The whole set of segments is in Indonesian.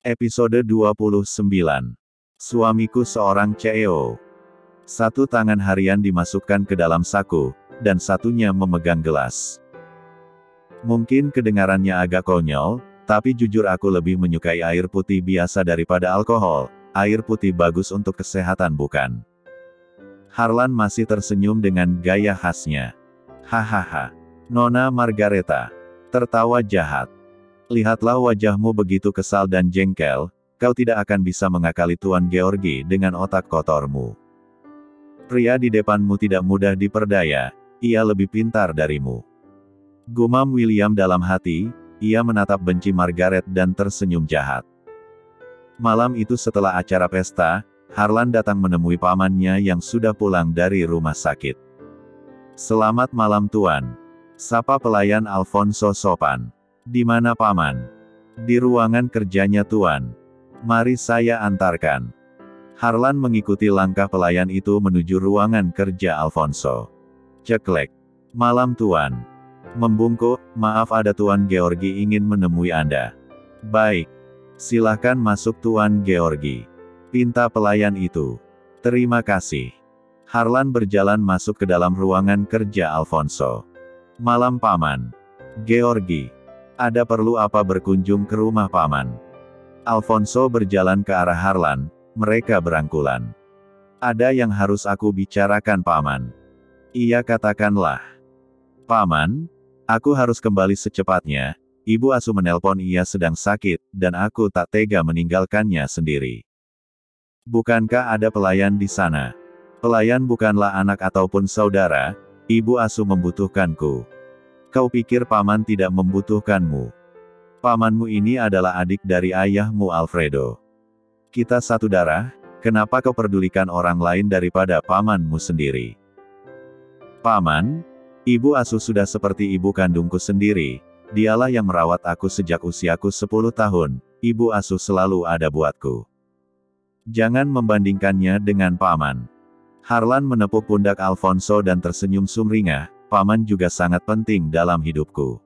Episode 29. Suamiku seorang CEO. Satu tangan harian dimasukkan ke dalam saku, dan satunya memegang gelas. Mungkin kedengarannya agak konyol, tapi jujur aku lebih menyukai air putih biasa daripada alkohol. Air putih bagus untuk kesehatan bukan? Harlan masih tersenyum dengan gaya khasnya. Hahaha. Nona Margareta. Tertawa jahat. Lihatlah wajahmu begitu kesal dan jengkel, kau tidak akan bisa mengakali Tuan Georgi dengan otak kotormu. Pria di depanmu tidak mudah diperdaya, ia lebih pintar darimu. Gumam William dalam hati, ia menatap benci Margaret dan tersenyum jahat. Malam itu setelah acara pesta, Harlan datang menemui pamannya yang sudah pulang dari rumah sakit. Selamat malam Tuan. Sapa pelayan Alfonso sopan. Di mana paman? Di ruangan kerjanya Tuan. Mari saya antarkan. Harlan mengikuti langkah pelayan itu menuju ruangan kerja Alfonso. Ceklek. Malam Tuan. Membungkuk, maaf ada Tuan Georgi ingin menemui Anda. Baik. Silahkan masuk Tuan Georgi. Pinta pelayan itu. Terima kasih. Harlan berjalan masuk ke dalam ruangan kerja Alfonso. Malam Paman. Georgi. Ada perlu apa berkunjung ke rumah paman? Alfonso berjalan ke arah Harlan, mereka berangkulan. Ada yang harus aku bicarakan paman. Iya katakanlah. Paman, aku harus kembali secepatnya, ibu asuh menelpon ia sedang sakit, dan aku tak tega meninggalkannya sendiri. Bukankah ada pelayan di sana? Pelayan bukanlah anak ataupun saudara, ibu asuh membutuhkanku. Kau pikir paman tidak membutuhkanmu? Pamanmu ini adalah adik dari ayahmu Alfredo. Kita satu darah, kenapa kau pedulikan orang lain daripada pamanmu sendiri? Paman, ibu asuh sudah seperti ibu kandungku sendiri, dialah yang merawat aku sejak usiaku 10 tahun, ibu asuh selalu ada buatku. Jangan membandingkannya dengan paman. Harlan menepuk pundak Alfonso dan tersenyum sumringah. Paman juga sangat penting dalam hidupku.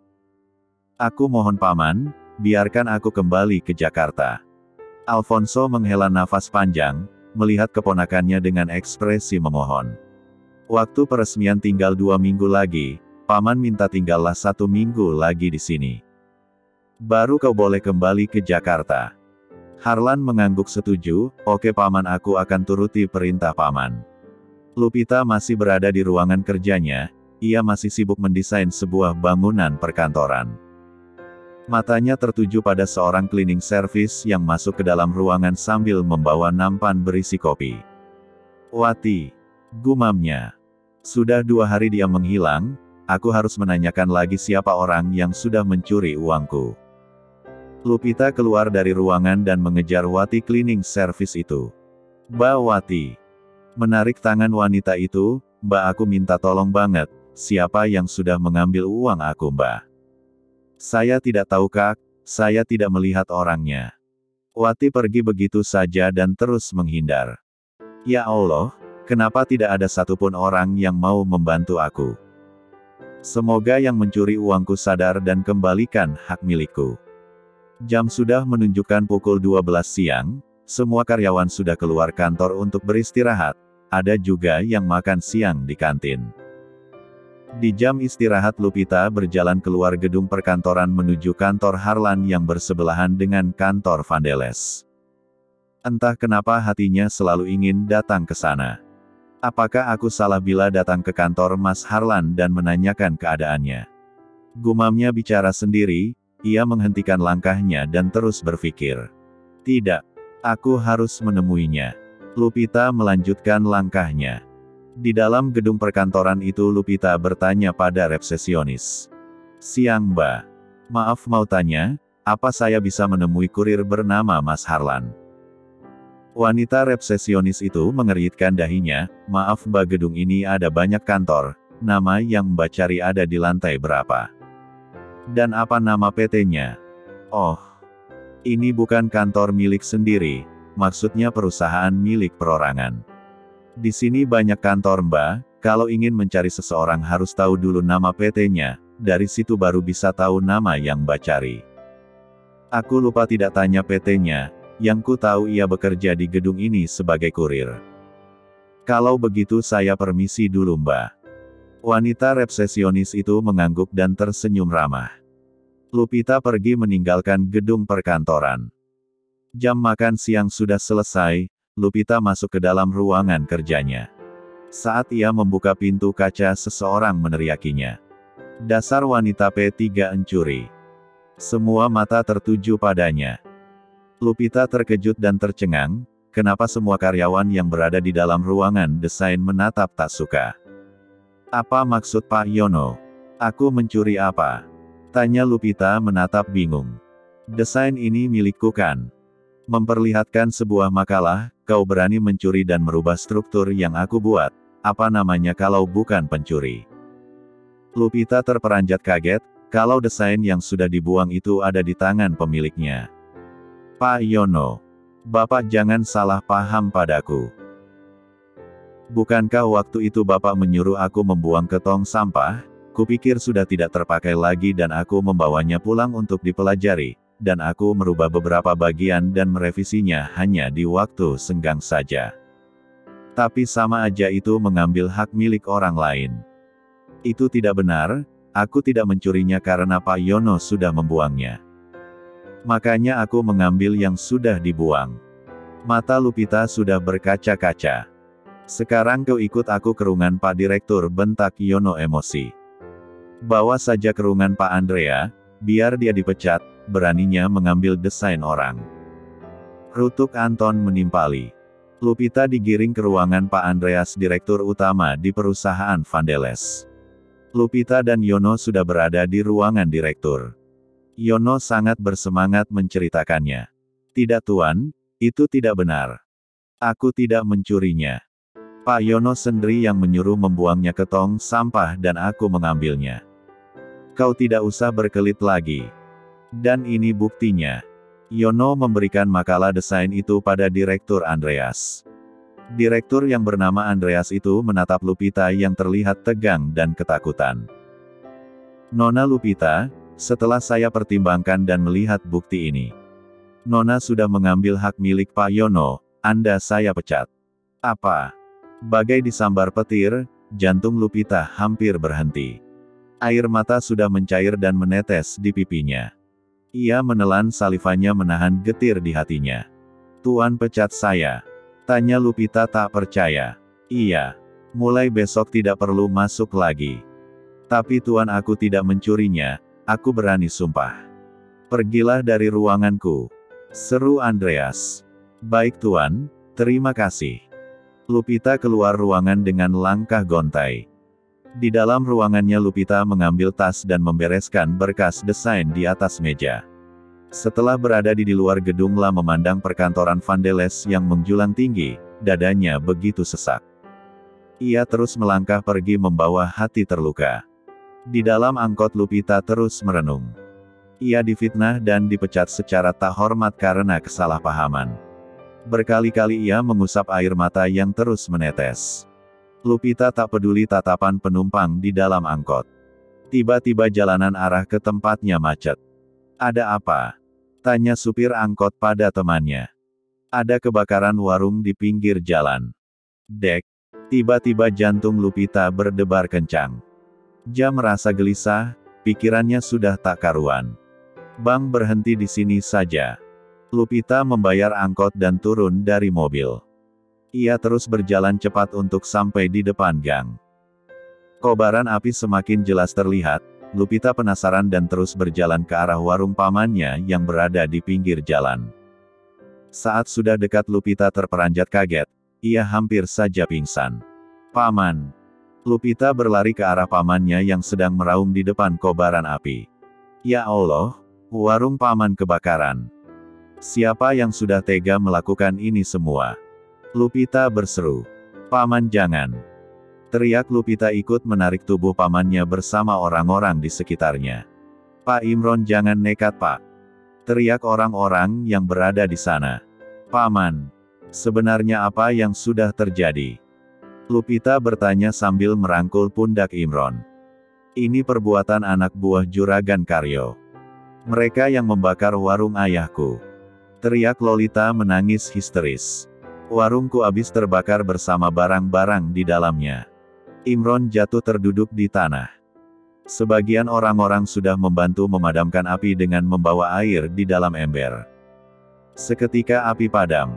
Aku mohon paman, biarkan aku kembali ke Jakarta. Alfonso menghela nafas panjang, melihat keponakannya dengan ekspresi memohon. Waktu peresmian tinggal 2 minggu lagi, paman minta tinggallah 1 minggu lagi di sini. Baru kau boleh kembali ke Jakarta. Harlan mengangguk setuju, oke paman aku akan turuti perintah paman. Lupita masih berada di ruangan kerjanya. Ia masih sibuk mendesain sebuah bangunan perkantoran. Matanya tertuju pada seorang cleaning service yang masuk ke dalam ruangan sambil membawa nampan berisi kopi. Wati, gumamnya. Sudah 2 hari dia menghilang, aku harus menanyakan lagi siapa orang yang sudah mencuri uangku. Lupita keluar dari ruangan dan mengejar Wati cleaning service itu. Mbak Wati. Menarik tangan wanita itu, Mbak aku minta tolong banget. Siapa yang sudah mengambil uang aku Mbak? Saya tidak tahu Kak, saya tidak melihat orangnya. Wati pergi begitu saja dan terus menghindar. Ya Allah, kenapa tidak ada satupun orang yang mau membantu aku? Semoga yang mencuri uangku sadar dan kembalikan hak milikku. Jam sudah menunjukkan pukul 12 siang, semua karyawan sudah keluar kantor untuk beristirahat, ada juga yang makan siang di kantin. Di jam istirahat Lupita berjalan keluar gedung perkantoran menuju kantor Harlan yang bersebelahan dengan kantor Vandeles. Entah kenapa hatinya selalu ingin datang ke sana. Apakah aku salah bila datang ke kantor Mas Harlan dan menanyakan keadaannya? Gumamnya bicara sendiri, ia menghentikan langkahnya dan terus berpikir. Tidak, aku harus menemuinya. Lupita melanjutkan langkahnya. Di dalam gedung perkantoran itu Lupita bertanya pada resepsionis. Siang Mbak. Maaf mau tanya, apa saya bisa menemui kurir bernama Mas Harlan? Wanita resepsionis itu mengeritkan dahinya, maaf Mbak gedung ini ada banyak kantor, nama yang Mbak cari ada di lantai berapa? Dan apa nama PT-nya? Oh, ini bukan kantor milik sendiri, maksudnya perusahaan milik perorangan. Di sini banyak kantor Mbak, kalau ingin mencari seseorang harus tahu dulu nama PT-nya, dari situ baru bisa tahu nama yang Mbak cari. Aku lupa tidak tanya PT-nya, yang ku tahu ia bekerja di gedung ini sebagai kurir. Kalau begitu saya permisi dulu Mbak. Wanita resepsionis itu mengangguk dan tersenyum ramah. Lupita pergi meninggalkan gedung perkantoran. Jam makan siang sudah selesai, Lupita masuk ke dalam ruangan kerjanya. Saat ia membuka pintu kaca seseorang meneriakinya. Dasar wanita P3 encuri. Semua mata tertuju padanya. Lupita terkejut dan tercengang, kenapa semua karyawan yang berada di dalam ruangan desain menatap tak suka. Apa maksud Pak Yono? Aku mencuri apa? Tanya Lupita menatap bingung. Desain ini milikku kan? Memperlihatkan sebuah makalah, kau berani mencuri dan merubah struktur yang aku buat, apa namanya kalau bukan pencuri? Lupita terperanjat kaget, kalau desain yang sudah dibuang itu ada di tangan pemiliknya. Pak Yono, Bapak jangan salah paham padaku. Bukankah waktu itu Bapak menyuruh aku membuang ke tong sampah? Kupikir sudah tidak terpakai lagi dan aku membawanya pulang untuk dipelajari, dan aku merubah beberapa bagian dan merevisinya hanya di waktu senggang saja. Tapi sama aja itu mengambil hak milik orang lain. Itu tidak benar, aku tidak mencurinya karena Pak Yono sudah membuangnya. Makanya aku mengambil yang sudah dibuang. Mata Lupita sudah berkaca-kaca. Sekarang kau ikut aku ke ruangan Pak Direktur, bentak Yono emosi. Bawa saja ke ruangan Pak Andrea, biar dia dipecat, beraninya mengambil desain orang. Rutuk Anton menimpali. Lupita digiring ke ruangan Pak Andreas, direktur utama di perusahaan Vandeles. Lupita dan Yono sudah berada di ruangan direktur. Yono sangat bersemangat menceritakannya. Tidak Tuan, itu tidak benar. Aku tidak mencurinya. Pak Yono sendiri yang menyuruh membuangnya ke tong sampah dan aku mengambilnya. Kau tidak usah berkelit lagi. Dan ini buktinya. Yono memberikan makalah desain itu pada Direktur Andreas. Direktur yang bernama Andreas itu menatap Lupita yang terlihat tegang dan ketakutan. Nona Lupita, setelah saya pertimbangkan dan melihat bukti ini, Nona sudah mengambil hak milik Pak Yono, Anda saya pecat. Apa? Bagai disambar petir, jantung Lupita hampir berhenti. Air mata sudah mencair dan menetes di pipinya. Ia menelan salivanya menahan getir di hatinya. Tuan pecat saya? Tanya Lupita tak percaya. Iya. Mulai besok tidak perlu masuk lagi. Tapi Tuan aku tidak mencurinya, aku berani sumpah. Pergilah dari ruanganku. Seru Andreas. Baik Tuan, terima kasih. Lupita keluar ruangan dengan langkah gontai. Di dalam ruangannya Lupita mengambil tas dan membereskan berkas desain di atas meja. Setelah berada di luar gedung memandang perkantoran Vandeles yang menjulang tinggi, dadanya begitu sesak. Ia terus melangkah pergi membawa hati terluka. Di dalam angkot Lupita terus merenung. Ia difitnah dan dipecat secara tak hormat karena kesalahpahaman. Berkali-kali ia mengusap air mata yang terus menetes. Lupita tak peduli tatapan penumpang di dalam angkot. Tiba-tiba jalanan arah ke tempatnya macet. Ada apa? Tanya supir angkot pada temannya. Ada kebakaran warung di pinggir jalan. Dek. Tiba-tiba jantung Lupita berdebar kencang. Dia merasa gelisah, pikirannya sudah tak karuan. Bang, berhenti di sini saja. Lupita membayar angkot dan turun dari mobil. Ia terus berjalan cepat untuk sampai di depan gang. Kobaran api semakin jelas terlihat. Lupita penasaran dan terus berjalan ke arah warung pamannya yang berada di pinggir jalan. Saat sudah dekat Lupita terperanjat kaget. Ia hampir saja pingsan. Paman. Lupita berlari ke arah pamannya yang sedang meraung di depan kobaran api. Ya Allah, warung paman kebakaran. Siapa yang sudah tega melakukan ini semua? Lupita berseru. Paman jangan. Teriak Lupita ikut menarik tubuh pamannya bersama orang-orang di sekitarnya. Pak Imron jangan nekat Pak. Teriak orang-orang yang berada di sana. Paman. Sebenarnya apa yang sudah terjadi? Lupita bertanya sambil merangkul pundak Imron. Ini perbuatan anak buah Juragan Karyo. Mereka yang membakar warung ayahku. Teriak Lolita menangis histeris. Warungku habis terbakar bersama barang-barang di dalamnya. Imron jatuh terduduk di tanah. Sebagian orang-orang sudah membantu memadamkan api dengan membawa air di dalam ember. Seketika api padam.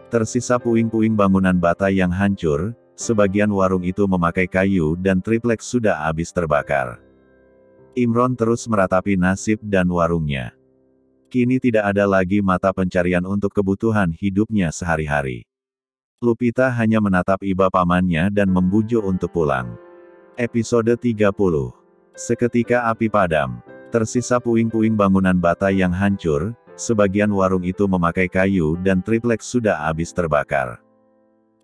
Tersisa puing-puing bangunan bata yang hancur, sebagian warung itu memakai kayu dan tripleks sudah habis terbakar. Imron terus meratapi nasib dan warungnya. Kini tidak ada lagi mata pencarian untuk kebutuhan hidupnya sehari-hari. Lupita hanya menatap iba pamannya dan membujuk untuk pulang. Episode 30. Seketika api padam. Tersisa puing-puing bangunan bata yang hancur, sebagian warung itu memakai kayu dan tripleks sudah habis terbakar.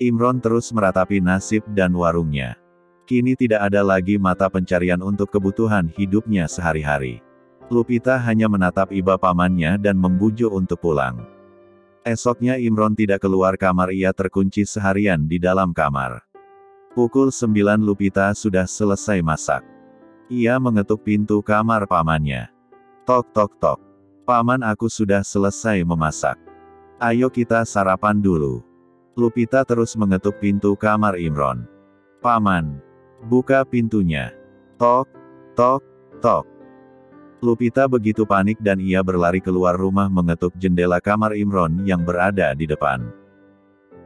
Imron terus meratapi nasib dan warungnya. Kini tidak ada lagi mata pencarian untuk kebutuhan hidupnya sehari-hari. Lupita hanya menatap iba pamannya dan membujuk untuk pulang. Esoknya Imron tidak keluar kamar, ia terkunci seharian di dalam kamar. Pukul 9 Lupita sudah selesai masak. Ia mengetuk pintu kamar pamannya. Tok tok tok. Paman, aku sudah selesai memasak. Ayo kita sarapan dulu. Lupita terus mengetuk pintu kamar Imron. Paman, buka pintunya. Tok, tok, tok. Lupita begitu panik dan ia berlari keluar rumah mengetuk jendela kamar Imron yang berada di depan.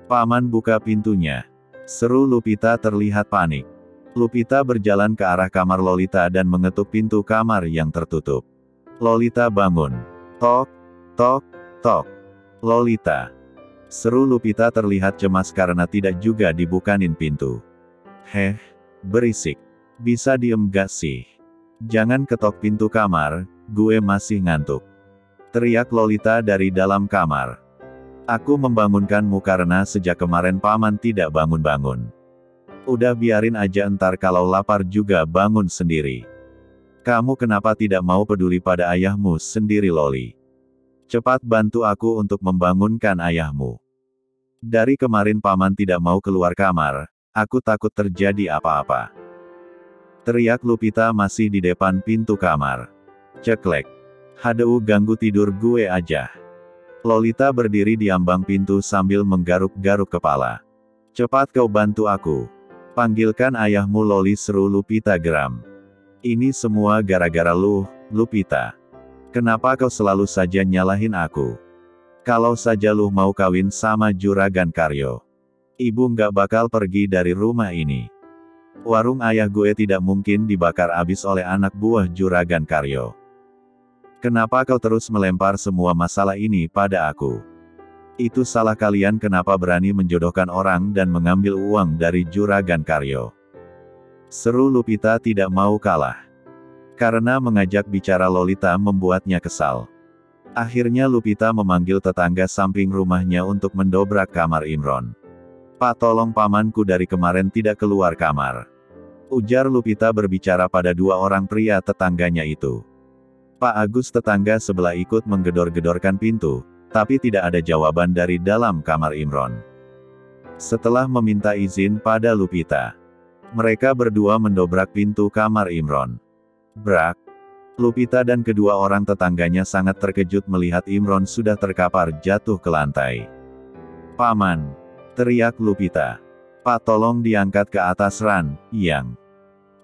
Paman, buka pintunya. Seru Lupita terlihat panik. Lupita berjalan ke arah kamar Lolita dan mengetuk pintu kamar yang tertutup. Lolita bangun. Tok, tok, tok. Lolita. Seru Lupita terlihat cemas karena tidak juga dibukain pintu. Heh, berisik. Bisa diem gak sih? Jangan ketok pintu kamar, gue masih ngantuk. Teriak Lolita dari dalam kamar. Aku membangunkanmu karena sejak kemarin paman tidak bangun-bangun. Udah biarin aja, ntar kalau lapar juga bangun sendiri. Kamu kenapa tidak mau peduli pada ayahmu sendiri, Loli? Cepat bantu aku untuk membangunkan ayahmu. Dari kemarin paman tidak mau keluar kamar, aku takut terjadi apa-apa. Teriak Lupita masih di depan pintu kamar. Ceklek. Hadeu, ganggu tidur gue aja. Lolita berdiri di ambang pintu sambil menggaruk-garuk kepala. Cepat kau bantu aku. Panggilkan ayahmu, Loli, seru Lupita geram. Ini semua gara-gara lu, Lupita. Kenapa kau selalu saja nyalahin aku? Kalau saja lu mau kawin sama Juragan Karyo, ibu nggak bakal pergi dari rumah ini. Warung ayah gue tidak mungkin dibakar habis oleh anak buah Juragan Karyo. Kenapa kau terus melempar semua masalah ini pada aku? Itu salah kalian, kenapa berani menjodohkan orang dan mengambil uang dari Juragan Karyo? Seru Lupita tidak mau kalah. Karena mengajak bicara Lolita membuatnya kesal. Akhirnya Lupita memanggil tetangga samping rumahnya untuk mendobrak kamar Imron. Pak, tolong pamanku dari kemarin tidak keluar kamar. Ujar Lupita berbicara pada dua orang pria tetangganya itu. Pak Agus, tetangga sebelah, ikut menggedor-gedorkan pintu, tapi tidak ada jawaban dari dalam kamar Imron. Setelah meminta izin pada Lupita, mereka berdua mendobrak pintu kamar Imron. Brak. Lupita dan kedua orang tetangganya sangat terkejut melihat Imron sudah terkapar jatuh ke lantai. Paman. Teriak Lupita. Pak, tolong diangkat ke atas ran, Yang.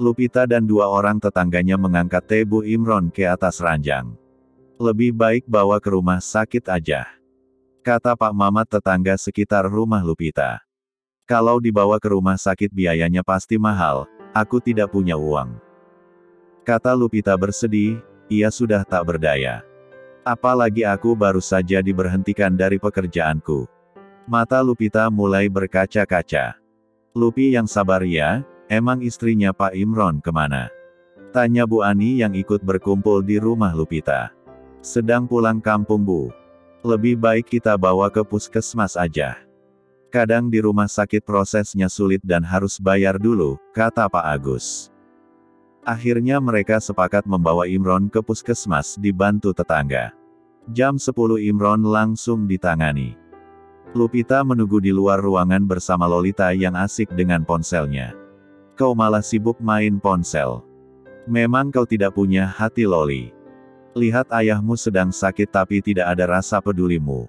Lupita dan dua orang tetangganya mengangkat tubuh Imron ke atas ranjang. Lebih baik bawa ke rumah sakit aja, kata Pak Mamat, tetangga sekitar rumah Lupita. Kalau dibawa ke rumah sakit biayanya pasti mahal, aku tidak punya uang. Kata Lupita bersedih, ia sudah tak berdaya. Apalagi aku baru saja diberhentikan dari pekerjaanku. Mata Lupita mulai berkaca-kaca. Lupi, yang sabar ya, emang istrinya Pak Imron kemana? Tanya Bu Ani yang ikut berkumpul di rumah Lupita. Sedang pulang kampung, Bu. Lebih baik kita bawa ke puskesmas aja. Kadang di rumah sakit prosesnya sulit dan harus bayar dulu, kata Pak Agus. Akhirnya mereka sepakat membawa Imron ke puskesmas dibantu tetangga. Jam 10 Imron langsung ditangani. Lupita menunggu di luar ruangan bersama Lolita yang asik dengan ponselnya. Kau malah sibuk main ponsel. Memang kau tidak punya hati, Loli. Lihat ayahmu sedang sakit tapi tidak ada rasa pedulimu.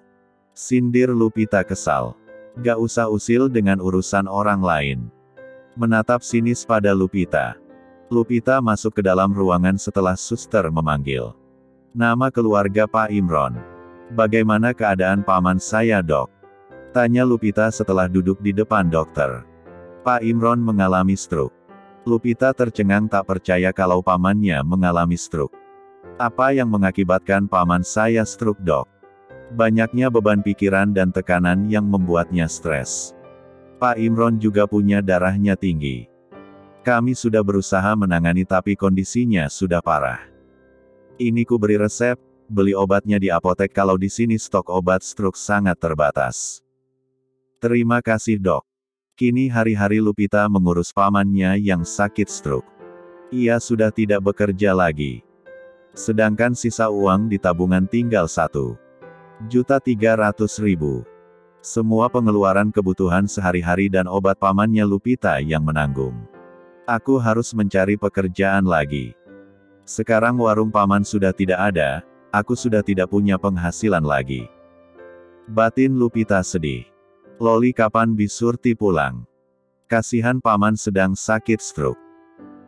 Sindir Lupita kesal. Gak usah usil dengan urusan orang lain. Menatap sinis pada Lupita. Lupita masuk ke dalam ruangan setelah suster memanggil. Nama keluarga Pak Imron. Bagaimana keadaan paman saya, Dok? Tanya Lupita setelah duduk di depan dokter. Pak Imron mengalami stroke. Lupita tercengang tak percaya kalau pamannya mengalami stroke. Apa yang mengakibatkan paman saya stroke, Dok? Banyaknya beban pikiran dan tekanan yang membuatnya stres. Pak Imron juga punya darahnya tinggi. Kami sudah berusaha menangani tapi kondisinya sudah parah. Ini ku beri resep, beli obatnya di apotek kalau di sini stok obat stroke sangat terbatas. Terima kasih, Dok. Kini hari-hari Lupita mengurus pamannya yang sakit stroke. Ia sudah tidak bekerja lagi. Sedangkan sisa uang di tabungan tinggal 1.300.000. Semua pengeluaran kebutuhan sehari-hari dan obat pamannya Lupita yang menanggung. Aku harus mencari pekerjaan lagi. Sekarang warung paman sudah tidak ada, aku sudah tidak punya penghasilan lagi. Batin Lupita sedih. Loli kapan Bisurti pulang? Kasihan paman sedang sakit stroke.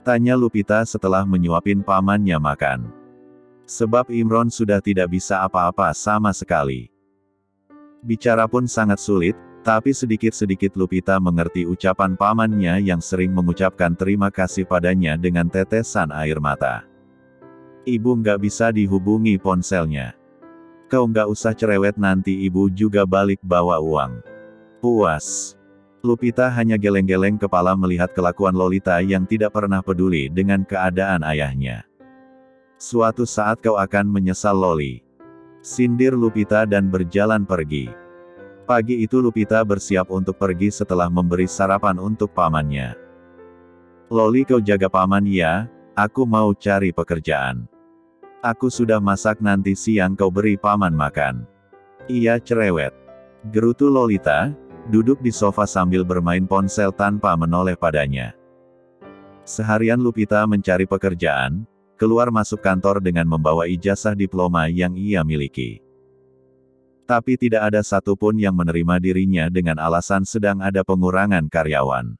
Tanya Lupita setelah menyuapin pamannya makan. Sebab Imron sudah tidak bisa apa-apa sama sekali. Bicara pun sangat sulit, tapi sedikit-sedikit Lupita mengerti ucapan pamannya yang sering mengucapkan terima kasih padanya dengan tetesan air mata. Ibu nggak bisa dihubungi ponselnya. Kau nggak usah cerewet nanti ibu juga balik bawa uang. Puas. Lupita hanya geleng-geleng kepala melihat kelakuan Lolita yang tidak pernah peduli dengan keadaan ayahnya. Suatu saat kau akan menyesal, Loli. Sindir Lupita dan berjalan pergi. Pagi itu Lupita bersiap untuk pergi setelah memberi sarapan untuk pamannya. Loli, kau jaga paman ya, aku mau cari pekerjaan. Aku sudah masak, nanti siang kau beri paman makan. Iya, cerewet. Gerutu Lolita, duduk di sofa sambil bermain ponsel tanpa menoleh padanya. Seharian Lupita mencari pekerjaan, keluar masuk kantor dengan membawa ijazah diploma yang ia miliki. Tapi tidak ada satupun yang menerima dirinya dengan alasan sedang ada pengurangan karyawan.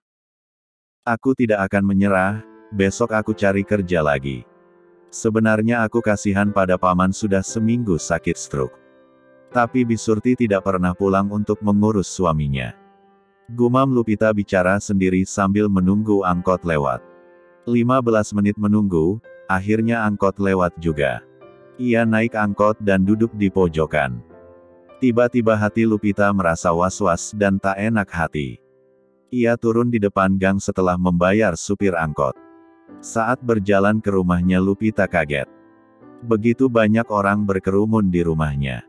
Aku tidak akan menyerah, besok aku cari kerja lagi. Sebenarnya aku kasihan pada paman sudah seminggu sakit stroke. Tapi Bisurti tidak pernah pulang untuk mengurus suaminya. Gumam Lupita bicara sendiri sambil menunggu angkot lewat. 15 menit menunggu, akhirnya angkot lewat juga. Ia naik angkot dan duduk di pojokan. Tiba-tiba hati Lupita merasa was-was dan tak enak hati. Ia turun di depan gang setelah membayar supir angkot. Saat berjalan ke rumahnya Lupita kaget. Begitu banyak orang berkerumun di rumahnya.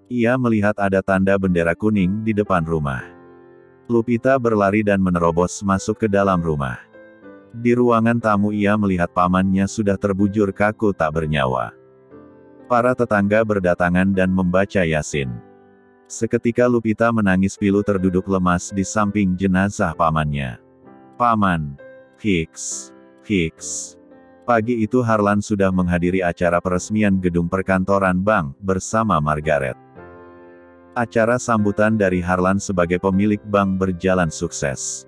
Ia melihat ada tanda bendera kuning di depan rumah. Lupita berlari dan menerobos masuk ke dalam rumah. Di ruangan tamu ia melihat pamannya sudah terbujur kaku tak bernyawa. Para tetangga berdatangan dan membaca Yasin. Seketika Lupita menangis pilu terduduk lemas di samping jenazah pamannya. Paman. Hiks. Hiks. Pagi itu Harlan sudah menghadiri acara peresmian gedung perkantoran bank bersama Margaret. Acara sambutan dari Harlan sebagai pemilik bank berjalan sukses.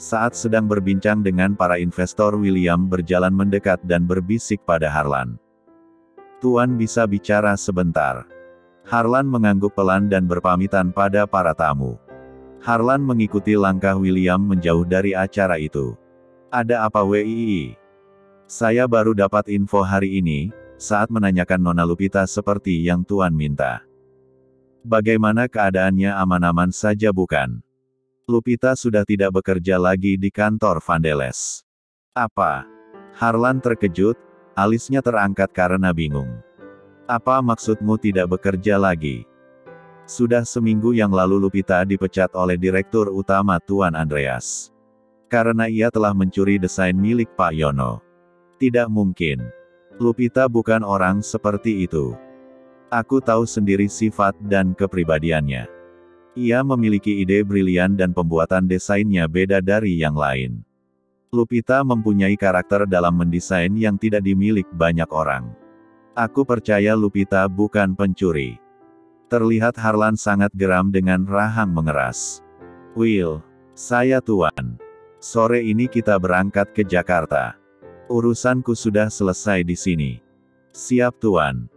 Saat sedang berbincang dengan para investor, William berjalan mendekat dan berbisik pada Harlan. Tuan bisa bicara sebentar. Harlan mengangguk pelan dan berpamitan pada para tamu. Harlan mengikuti langkah William menjauh dari acara itu. Ada apa Wii? Saya baru dapat info hari ini, saat menanyakan Nona Lupita seperti yang Tuan minta. Bagaimana keadaannya, aman-aman saja bukan? Lupita sudah tidak bekerja lagi di kantor Vandeles. Apa? Harlan terkejut, alisnya terangkat karena bingung. Apa maksudmu tidak bekerja lagi? Sudah seminggu yang lalu Lupita dipecat oleh Direktur Utama Tuan Andreas. Karena ia telah mencuri desain milik Pak Yono. Tidak mungkin. Lupita bukan orang seperti itu. Aku tahu sendiri sifat dan kepribadiannya. Ia memiliki ide brilian dan pembuatan desainnya beda dari yang lain. Lupita mempunyai karakter dalam mendesain yang tidak dimiliki banyak orang. Aku percaya Lupita bukan pencuri. Terlihat Harlan sangat geram dengan rahang mengeras. Will, saya Tuan. Sore ini kita berangkat ke Jakarta. Urusanku sudah selesai di sini. Siap Tuan.